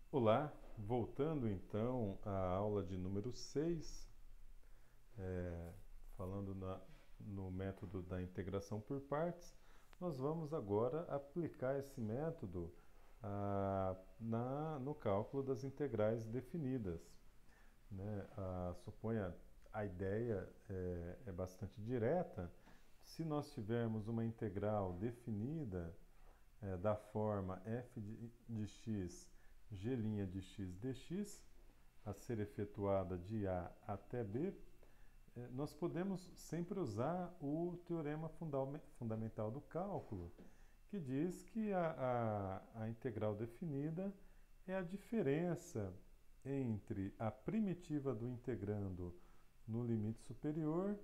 Olá, voltando então à aula de número 6, é, falando no método da integração por partes, nós vamos agora aplicar esse método no cálculo das integrais definidas. Né? Suponha a ideia é bastante direta. Se nós tivermos uma integral definida da forma f de x g' de x dx, a ser efetuada de A até B, nós podemos sempre usar o teorema fundamental do cálculo, que diz que a integral definida é a diferença entre a primitiva do integrando no limite superior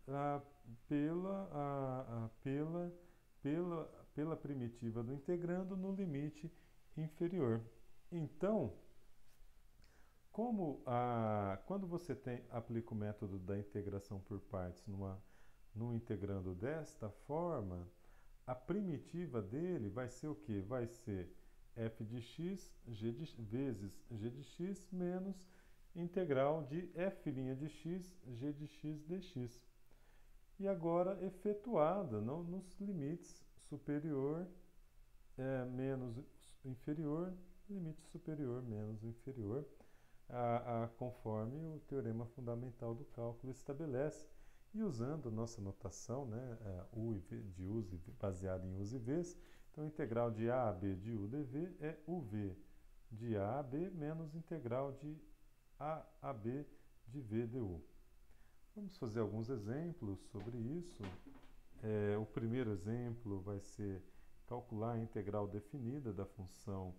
a, pela, pela primitiva do integrando no limite inferior. Então, quando você aplica o método da integração por partes num integrando desta forma, a primitiva dele vai ser o quê? Vai ser f de x vezes g de x menos integral de f' de x g de x dx. E agora efetuada nos limites superior menos inferior, limite superior menos inferior, conforme o teorema fundamental do cálculo estabelece. E usando nossa notação, né, U e V, de U's baseada em U's e V's, então a integral de A a B de U dV é UV de A a B menos integral de A a B de V du. Vamos fazer alguns exemplos sobre isso. O primeiro exemplo vai ser calcular a integral definida da função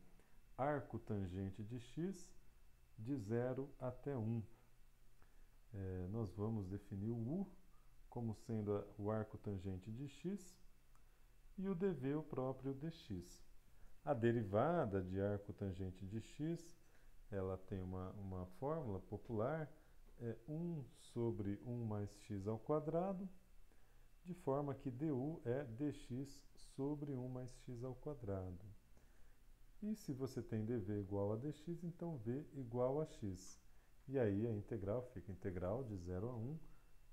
arco tangente de x de 0 até 1. Nós vamos definir o u como sendo o arco tangente de x e o dv o próprio dx. A derivada de arco tangente de x, ela tem uma fórmula popular, é 1 sobre 1 mais x ao quadrado, de forma que du é dx sobre 1 mais x ao quadrado. E se você tem dv igual a dx, então v igual a x. E aí a integral fica integral de 0 a 1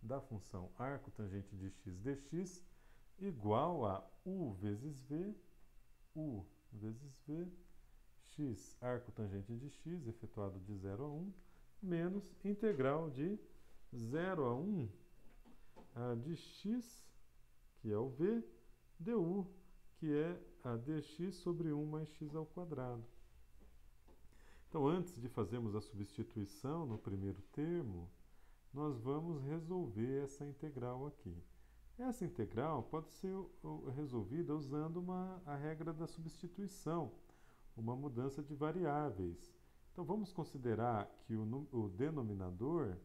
da função arco tangente de x dx igual a u vezes v, x arco tangente de x, efetuado de 0 a 1, menos integral de 0 a 1 de x, que é o v, du, que é a dx sobre 1 mais x ao quadrado. Então, antes de fazermos a substituição no primeiro termo, nós vamos resolver essa integral aqui. Essa integral pode ser resolvida usando a regra da substituição, uma mudança de variáveis. Então, vamos considerar que o denominador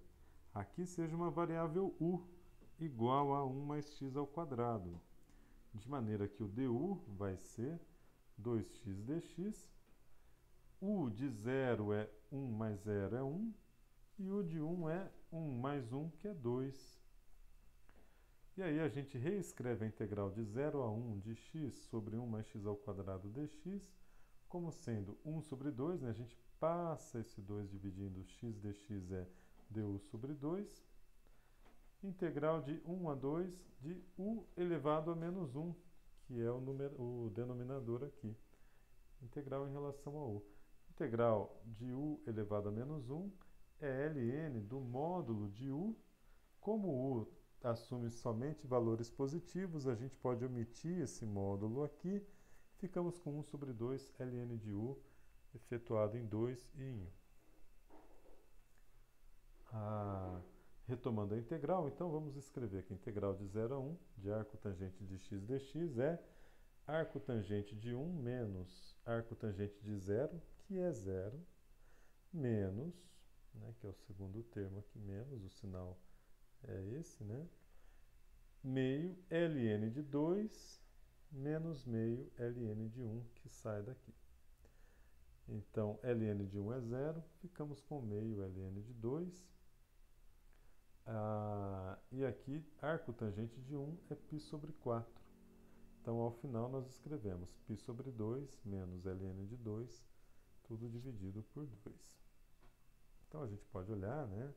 aqui seja uma variável u, igual a 1 mais x ao quadrado. De maneira que o du vai ser 2x dx, u de 0 é 1 mais 0 é 1, e o de 1 é 1 mais 1, que é 2. E aí a gente reescreve a integral de 0 a 1 de x sobre 1 mais x ao quadrado dx, como sendo 1 sobre 2, né? A gente passa esse 2 dividindo x dx é du sobre 2, integral de 1 a 2 de u elevado a menos 1, que é o denominador aqui. Integral em relação a u. Integral de u elevado a menos 1 é ln do módulo de u. Como u assume somente valores positivos, a gente pode omitir esse módulo aqui. Ficamos com 1 sobre 2 ln de u, efetuado em 2 e em 1. Retomando a integral, então vamos escrever que a integral de 0 a 1 de arco tangente de x dx é arco tangente de 1 menos arco tangente de 0, que é 0, menos, né, que é o segundo termo aqui, menos, o sinal é esse, né? Meio ln de 2 menos meio ln de 1, que sai daqui. Então, ln de 1 é 0, ficamos com meio ln de 2. E aqui, arco tangente de 1 é π sobre 4. Então, ao final, nós escrevemos π sobre 2 menos ln de 2, tudo dividido por 2. Então a gente pode olhar, né?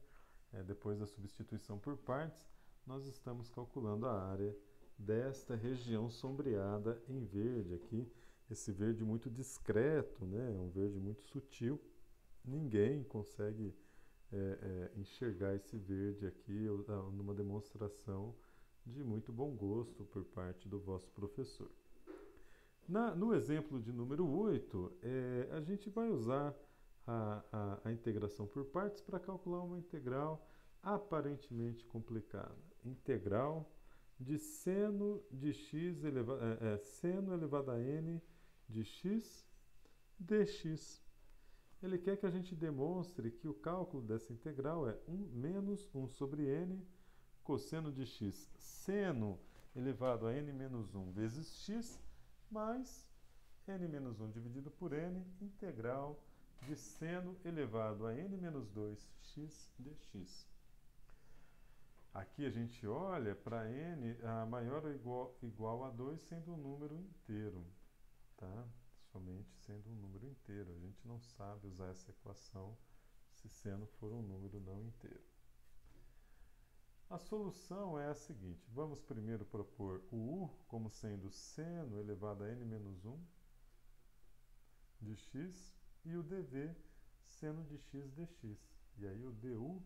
Depois da substituição por partes, nós estamos calculando a área desta região sombreada em verde aqui. Esse verde muito discreto, né? Um verde muito sutil. Ninguém consegue enxergar esse verde aqui numa demonstração de muito bom gosto por parte do vosso professor. No exemplo de número 8, a gente vai usar a integração por partes para calcular uma integral aparentemente complicada. Integral de seno de x seno elevado a n de x dx. Ele quer que a gente demonstre que o cálculo dessa integral é 1 menos 1 sobre n cosseno de x seno elevado a n menos 1 vezes x mais n menos 1 dividido por n integral de seno elevado a n menos 2x dx. Aqui a gente olha para n maior ou igual a 2 sendo um número inteiro, tá? Somente sendo um número inteiro. A gente não sabe usar essa equação se seno for um número não inteiro. A solução é a seguinte. Vamos primeiro propor o u como sendo seno elevado a n menos 1 de x e o dv seno de x dx. E aí o du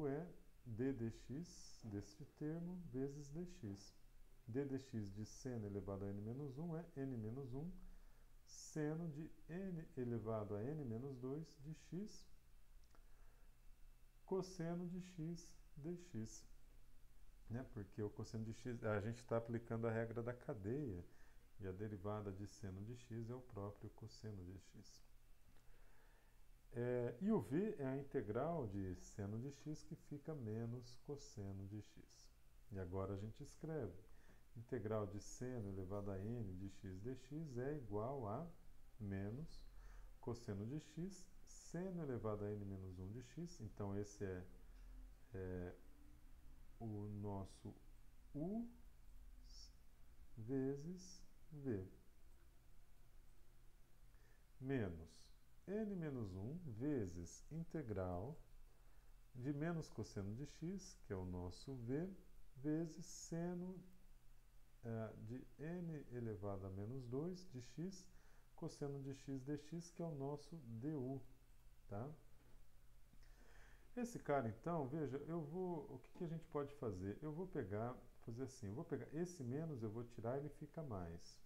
é d dx deste termo vezes dx. d dx de seno elevado a n menos 1 é n menos 1 seno de n elevado a n menos 2 de x cosseno de x dx. Né? Porque o cosseno de x, a gente está aplicando a regra da cadeia e a derivada de seno de x é o próprio cosseno de x. E o v é a integral de seno de x que fica menos cosseno de x. E agora a gente escreve. Integral de seno elevado a n de x dx é igual a menos cosseno de x, seno elevado a n menos 1 de x. Então esse é o nosso u vezes v. Menos n menos 1 vezes integral de menos cosseno de x, que é o nosso v, vezes seno de n elevado a menos 2 de x, cosseno de x dx, que é o nosso du, tá? Esse cara, então, veja, o que a gente pode fazer? Eu vou fazer assim, eu vou pegar esse menos, eu vou tirar, ele fica mais.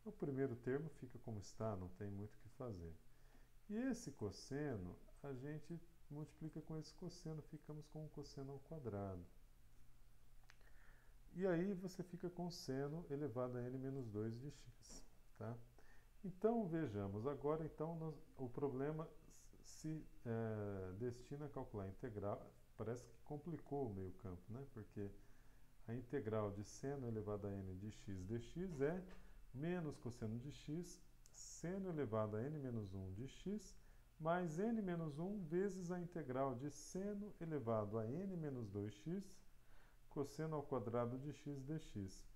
O primeiro termo fica como está, não tem muito o que fazer. E esse cosseno, a gente multiplica com esse cosseno, ficamos com o cosseno ao quadrado. E aí você fica com seno elevado a n menos 2 de x. Tá? Então, vejamos, agora então o problema se destina a calcular a integral. Parece que complicou o meio campo, né? Porque a integral de seno elevado a n de x dx é menos cosseno de x, seno elevado a n menos 1 de x, mais n menos 1 vezes a integral de seno elevado a n menos 2x, cosseno ao quadrado de x dx.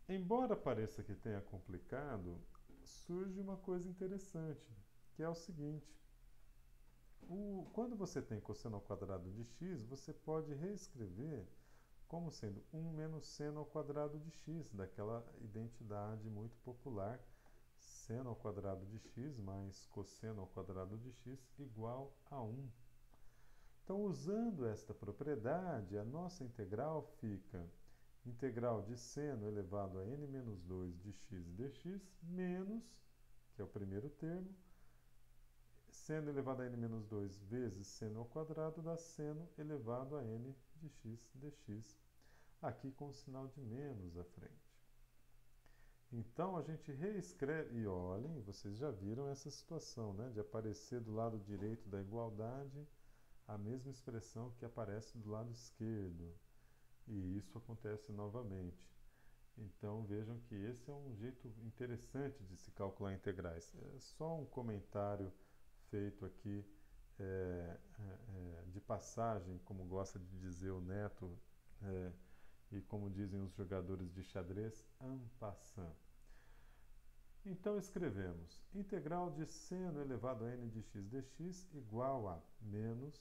Embora pareça que tenha complicado, surge uma coisa interessante, que é o seguinte. Quando você tem cosseno ao quadrado de x, você pode reescrever como sendo 1 menos seno ao quadrado de x, daquela identidade muito popular, seno ao quadrado de x mais cosseno ao quadrado de x igual a 1. Então, usando esta propriedade, a nossa integral fica integral de seno elevado a n menos 2 de x dx menos, que é o primeiro termo, seno elevado a n menos 2 vezes seno ao quadrado dá seno elevado a n de x dx, aqui com o sinal de menos à frente. Então, a gente reescreve, e olhem, vocês já viram essa situação, né, de aparecer do lado direito da igualdade a mesma expressão que aparece do lado esquerdo. E isso acontece novamente. Então, vejam que esse é um jeito interessante de se calcular integrais. É só um comentário feito aqui de passagem, como gosta de dizer o Neto, e como dizem os jogadores de xadrez, en passant. Então escrevemos integral de seno elevado a n de x dx igual a menos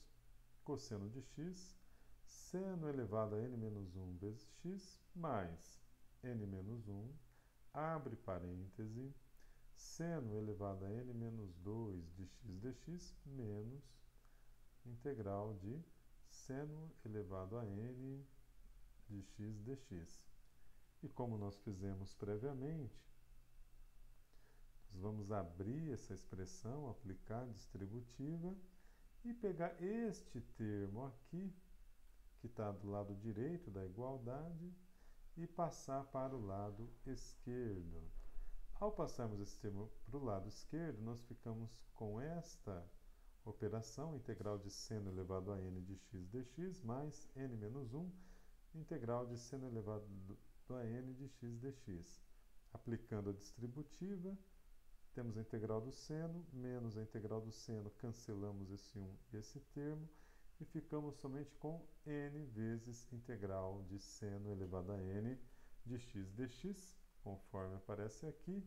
cosseno de x, seno elevado a n menos 1 vezes x, mais n menos 1, abre parêntese, seno elevado a n menos 2 de x dx, menos integral de seno elevado a n de x dx. E como nós fizemos previamente, nós vamos abrir essa expressão, aplicar a distributiva e pegar este termo aqui, que está do lado direito da igualdade, e passar para o lado esquerdo. Ao passarmos esse termo para o lado esquerdo, nós ficamos com esta operação, integral de seno elevado a n de x dx, mais n menos 1, integral de seno elevado a n de x dx. Aplicando a distributiva, temos a integral do seno, menos a integral do seno, cancelamos esse 1 e esse termo, e ficamos somente com n vezes integral de seno elevado a n de x dx, conforme aparece aqui,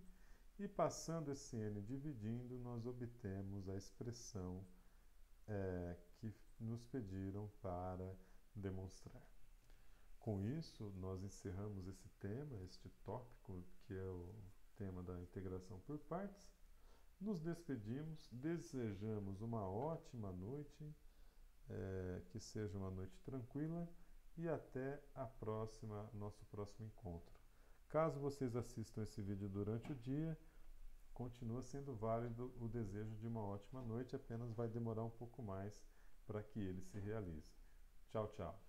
e passando esse n dividindo, nós obtemos a expressão que nos pediram para demonstrar. Com isso, nós encerramos esse tema, este tópico, que é o tema da integração por partes. Nos despedimos, desejamos uma ótima noite, que seja uma noite tranquila, e até nosso próximo encontro. Caso vocês assistam esse vídeo durante o dia, continua sendo válido o desejo de uma ótima noite, apenas vai demorar um pouco mais para que ele se realize. Tchau, tchau.